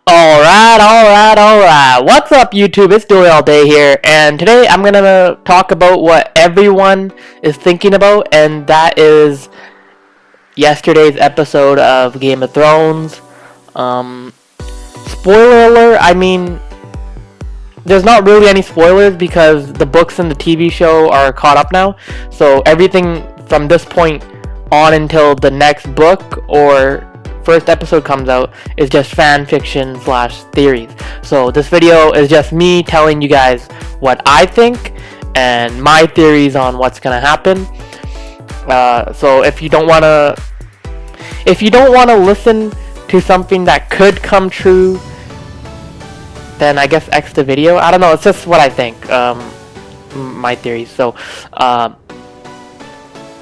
Alright. What's up, YouTube? It's Dooley All Day here, and today I'm gonna talk about what everyone is thinking about, and that is yesterday's episode of Game of Thrones. Spoiler alert, I mean, there's not really any spoilers because the books and the TV show are caught up now, so everything from this point on until the next book or first episode comes out is just fan fiction / theories. So this video is just me telling you guys what I think and my theories on what's gonna happen. So if you don't wanna listen to something that could come true, then I guess X the video. I don't know. It's just what I think. My theories. So,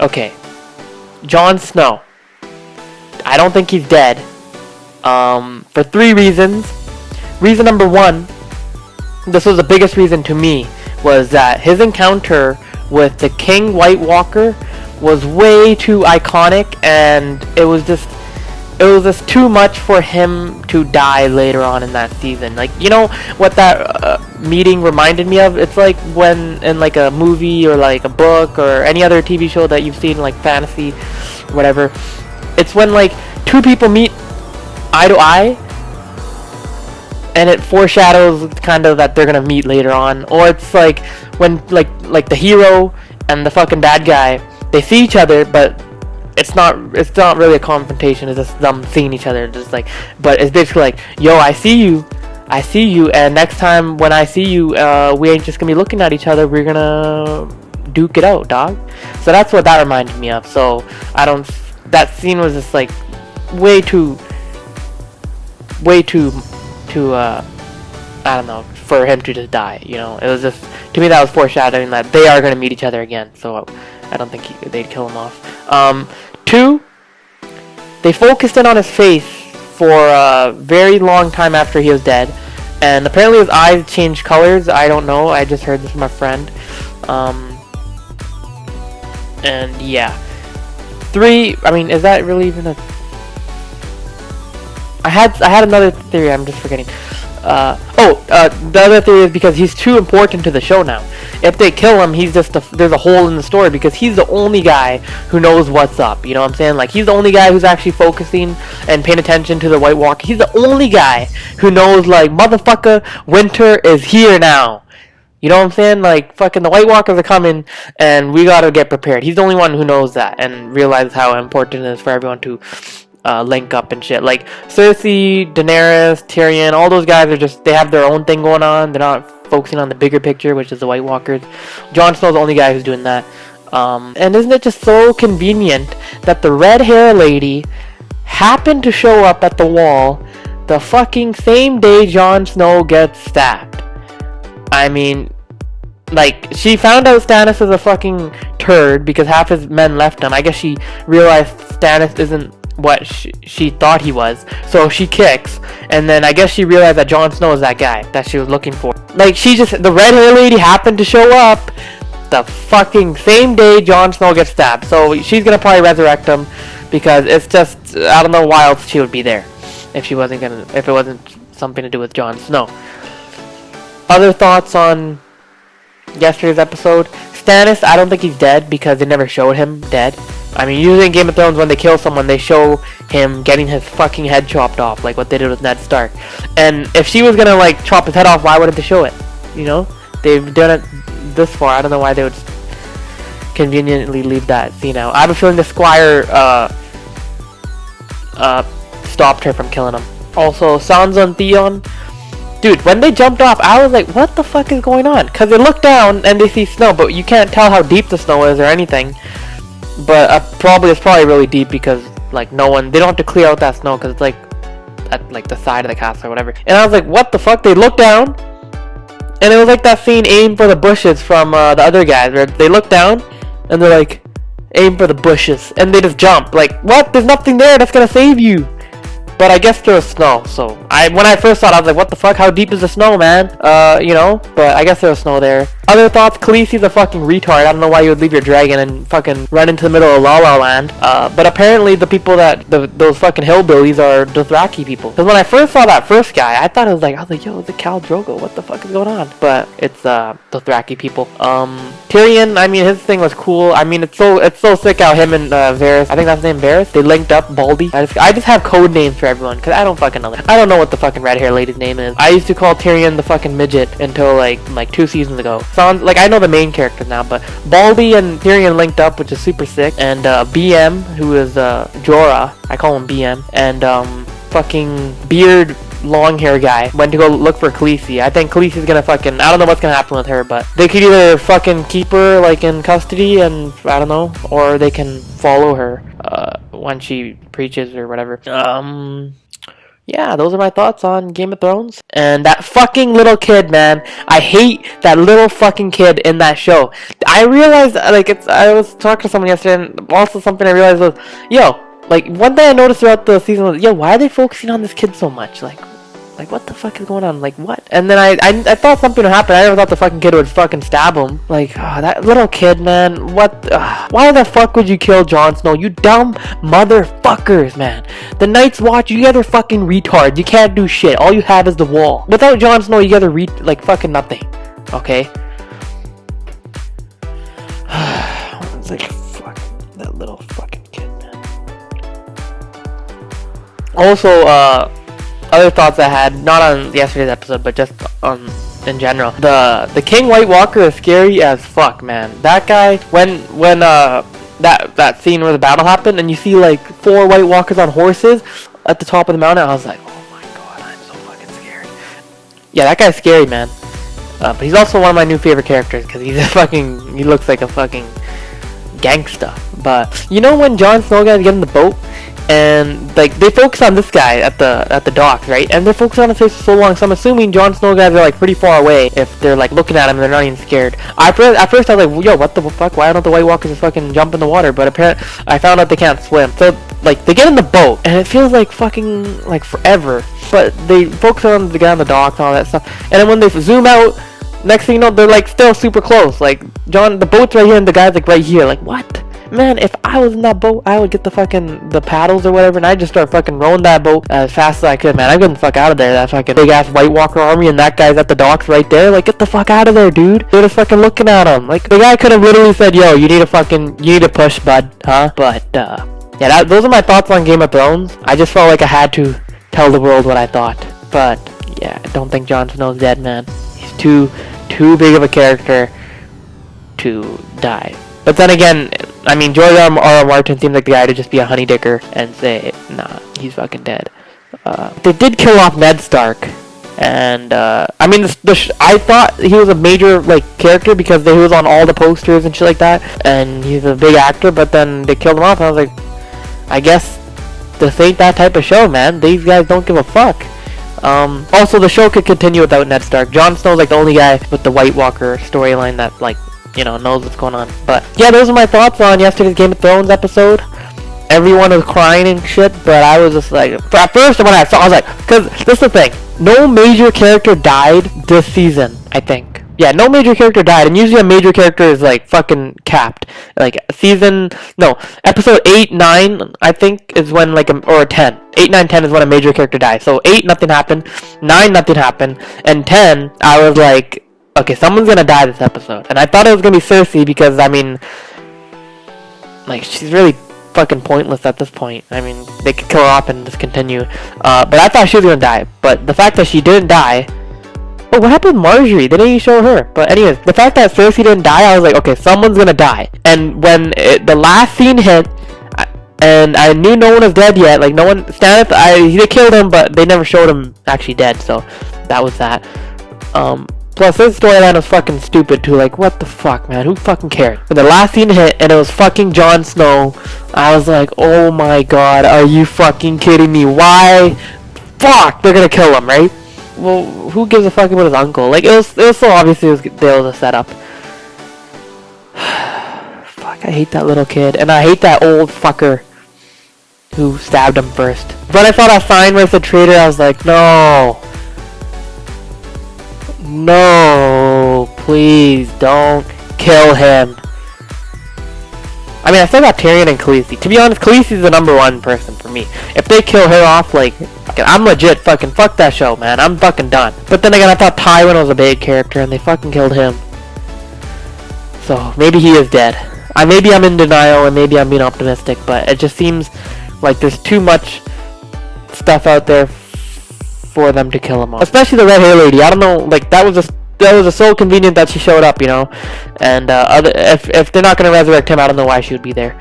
okay, Jon Snow. I don't think he's dead. For 3 reasons. Reason number 1, this was the biggest reason to me, was that his encounter with the King White Walker was way too iconic, and it was just too much for him to die later on in that season. Like, you know what that meeting reminded me of? It's like when in like a movie or like a book or any other TV show that you've seen, like fantasy, whatever. It's when like 2 people meet eye to eye, and it foreshadows kind of that they're gonna meet later on. Or it's like when like the hero and the fucking bad guy, they see each other, but it's not really a confrontation. It's just them seeing each other, just like, but it's basically like, yo, I see you, and next time when I see you, we ain't just gonna be looking at each other. We're gonna duke it out, dog. So that's what that reminded me of. So that scene was just like way too I don't know, for him to just die, you know. It was just, to me, that was foreshadowing that they are going to meet each other again, so I don't think they'd kill him off. 2, they focused in on his face for a very long time after he was dead, and apparently his eyes changed colors. I don't know, I just heard this from a friend. And yeah. 3, I mean, is that really even a... I had another theory, I'm just forgetting. The other theory is because he's too important to the show now. If they kill him, he's just there's a hole in the story, because he's the only guy who knows what's up. You know what I'm saying? Like, he's the only guy who's actually focusing and paying attention to the White Walker. He's the only guy who knows, like, motherfucker, winter is here now. You know what I'm saying? Like, fucking the White Walkers are coming, and we gotta get prepared. He's the only one who knows that and realizes how important it is for everyone to link up and shit. Like, Cersei, Daenerys, Tyrion, all those guys are just, they have their own thing going on. They're not focusing on the bigger picture, which is the White Walkers. Jon Snow's the only guy who's doing that. And isn't it just so convenient that the red hair lady happened to show up at the wall the fucking same day Jon Snow gets stabbed? I mean, like, she found out Stannis is a fucking turd because half his men left him. I guess she realized Stannis isn't what she thought he was, so she kicks, and then I guess she realized that Jon Snow is that guy that she was looking for. Like, the red hair lady happened to show up the fucking same day Jon Snow gets stabbed, so she's gonna probably resurrect him, because it's just, I don't know why else she would be there if it wasn't something to do with Jon Snow. Other thoughts on yesterday's episode? Stannis, I don't think he's dead because they never showed him dead. I mean, usually in Game of Thrones, when they kill someone, they show him getting his fucking head chopped off, like what they did with Ned Stark. And if she was gonna, like, chop his head off, why wouldn't they show it? You know? They've done it this far. I don't know why they would conveniently leave that scene out. I have a feeling the Squire stopped her from killing him. Also, Sansa and Theon. Dude, when they jumped off, I was like, what the fuck is going on? Because they look down and they see snow, but you can't tell how deep the snow is or anything. But it's probably really deep, because like they don't have to clear out that snow because it's like at like the side of the castle or whatever. And I was like, what the fuck? They look down, and it was like that scene, Aim for the Bushes, from the other guys, where they look down and they're like, aim for the bushes, and they just jump. Like, what? There's nothing there that's gonna save you. But I guess there was snow, so when I first saw it, I was like, what the fuck? How deep is the snow, man? You know? But I guess there was snow there. Other thoughts, Khaleesi's a fucking retard. I don't know why you would leave your dragon and fucking run into the middle of La La Land. But apparently the people those fucking hillbillies are Dothraki people. Because when I first saw that first guy, I thought I was like, yo, it's a Khal Drogo. What the fuck is going on? But it's Dothraki people. Tyrion, I mean, his thing was cool. I mean, it's so sick how him and Varys, I think that's his name, Varys, they linked up. Baldy. I just have code names for everyone because I don't fucking know. I don't know what the fucking red hair lady's name is. I used to call Tyrion the fucking midget until like 2 seasons ago. Sounds like I know the main characters now, but Baldy and Tyrion linked up, which is super sick. And BM, who is Jorah, I call him BM, and fucking beard long hair guy went to go look for Khaleesi. I think Khaleesi's gonna fucking, I don't know what's gonna happen with her, but they could either fucking keep her like in custody and I don't know, or they can follow her when she preaches or whatever. Yeah, those are my thoughts on Game of Thrones. And that fucking little kid, man. I hate that little fucking kid in that show. I realized, like, I was talking to someone yesterday, and also something I realized was, yo, like, one thing I noticed throughout the season was, yo, why are they focusing on this kid so much? Like, what the fuck is going on? Like, what? And then I thought something would happen. I never thought the fucking kid would fucking stab him. Like, that little kid, man. What? Why the fuck would you kill Jon Snow? You dumb motherfuckers, man. The Night's Watch, you guys are fucking retards. You can't do shit. All you have is the wall. Without Jon Snow, you guys are like fucking nothing. Okay? It's like, fuck. That little fucking kid, man. Also, other thoughts I had, not on yesterday's episode, but just in general. The King White Walker is scary as fuck, man. That guy, when that scene where the battle happened, and you see like 4 White Walkers on horses at the top of the mountain, I was like, oh my god, I'm so fucking scared. Yeah, that guy's scary, man. But he's also one of my new favorite characters because he looks like a fucking gangsta. But you know when Jon Snow guys get in the boat? And like they focus on this guy at the docks, right? And they're focused on his face for so long, so I'm assuming Jon Snow guys are like pretty far away if they're like looking at him and they're not even scared. At first I was like, yo, what the fuck? Why don't the White Walkers just fucking jump in the water? But apparently I found out they can't swim. So like they get in the boat and it feels like fucking like forever. But they focus on the guy on the docks and all that stuff. And then when they zoom out, next thing you know, they're like still super close. Like the boat's right here and the guy's like right here. Like what? Man, if I was in that boat, I would get the paddles or whatever, and I'd just start fucking rowing that boat as fast as I could, man. I'm getting the fuck out of there. That fucking big-ass White Walker army, and that guy's at the docks right there. Like, get the fuck out of there, dude. They're just fucking looking at him. Like, the guy could have literally said, yo, you need to push, bud, huh? But, yeah, those are my thoughts on Game of Thrones. I just felt like I had to tell the world what I thought. But, yeah, I don't think Jon Snow's dead, man. He's too big of a character to die. But then again, I mean, George R. R. Martin seems like the guy to just be a honeydicker and say, nah, he's fucking dead. They did kill off Ned Stark, and I mean, I thought he was a major like character because he was on all the posters and shit like that, and he's a big actor. But then they killed him off, and I was like, I guess this ain't that type of show, man. These guys don't give a fuck. Also, the show could continue without Ned Stark. Jon Snow's like the only guy with the White Walker storyline that like, you know, knows what's going on. But yeah, those are my thoughts on yesterday's Game of Thrones episode. Everyone was crying and shit, but I was just like, at first when I saw, I was like, because this is the thing, no major character died this season, I think. Yeah, no major character died, and usually a major character is like fucking capped. Like episode 8, 9, I think is when or 10. 8, 9, 10 is when a major character dies. So 8, nothing happened. 9, nothing happened. And 10, I was like, okay, someone's gonna die this episode. And I thought it was gonna be Cersei because, I mean, like, she's really fucking pointless at this point. I mean, they could kill her off and just continue. But I thought she was gonna die. But the fact that she didn't die... Oh, what happened with Marjorie? They didn't even show her. But anyways, the fact that Cersei didn't die, I was like, okay, someone's gonna die. And when the last scene hit, and I knew no one was dead yet, like, no one... They killed him, but they never showed him actually dead, so that was that. Plus, this storyline was fucking stupid too. Like, what the fuck, man? Who fucking cares? When the last scene hit and it was fucking Jon Snow, I was like, oh my god, are you fucking kidding me? Why? Fuck, they're gonna kill him, right? Well, who gives a fuck about his uncle? Like, it was so obvious they was a setup. Fuck, I hate that little kid, and I hate that old fucker who stabbed him first. When I saw that sign where it said traitor, I was like, no. No, Please don't kill him. I mean, I still got Tyrion and Khaleesi. To be honest, Khaleesi's the number one person for me. If they kill her off, like, I'm legit fucking fuck that show, man. I'm fucking done. But then again, I thought Tywin was a big character, and they fucking killed him. So, maybe he is dead. Maybe I'm in denial, and maybe I'm being optimistic, but it just seems like there's too much stuff out there for them to kill him off. Especially the red hair lady. I don't know, like, that was so convenient that she showed up, you know. And if they're not gonna resurrect him, I don't know why she would be there.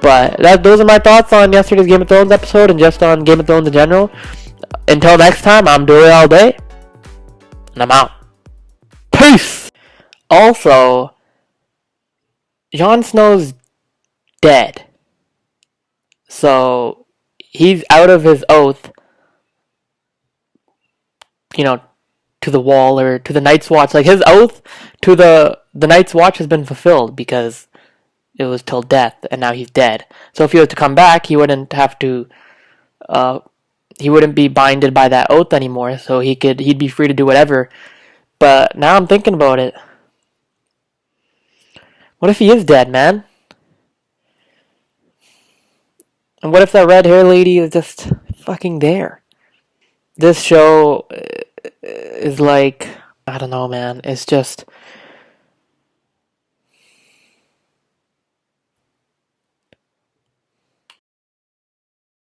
But those are my thoughts on yesterday's Game of Thrones episode and just on Game of Thrones in general. Until next time, I'm Dory all day, and I'm out. Peace. Also, Jon Snow's dead, so he's out of his oath. You know, to the wall or to the Night's Watch. Like, his oath to the Night's Watch has been fulfilled because it was till death, and now he's dead. So if he was to come back, he wouldn't have to. He wouldn't be binded by that oath anymore. So he'd be free to do whatever. But now I'm thinking about it. What if he is dead, man? And what if that red hair lady is just fucking there? This show is like, I don't know, man. It's just